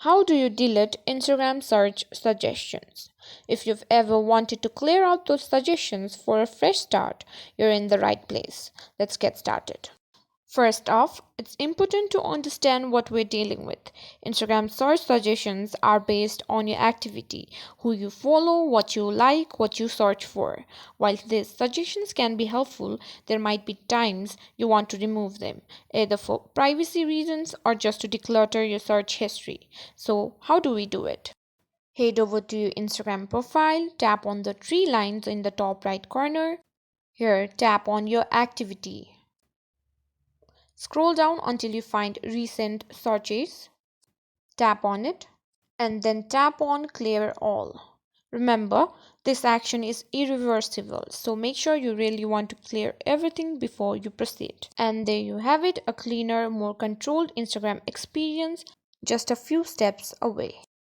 How do you delete Instagram search suggestions? If you've ever wanted to clear out those suggestions for a fresh start, you're in the right place. Let's get started. First off, it's important to understand what we're dealing with. Instagram search suggestions are based on your activity, who you follow, what you like, what you search for. While these suggestions can be helpful, there might be times you want to remove them, either for privacy reasons or just to declutter your search history. So, how do we do it? Head over to your Instagram profile, tap on the three lines in the top right corner. Here, tap on your activity. Scroll down until you find recent searches, tap on it, and then tap on clear all. Remember, this action is irreversible, so make sure you really want to clear everything before you proceed. And there you have it, a cleaner, more controlled Instagram experience just a few steps away.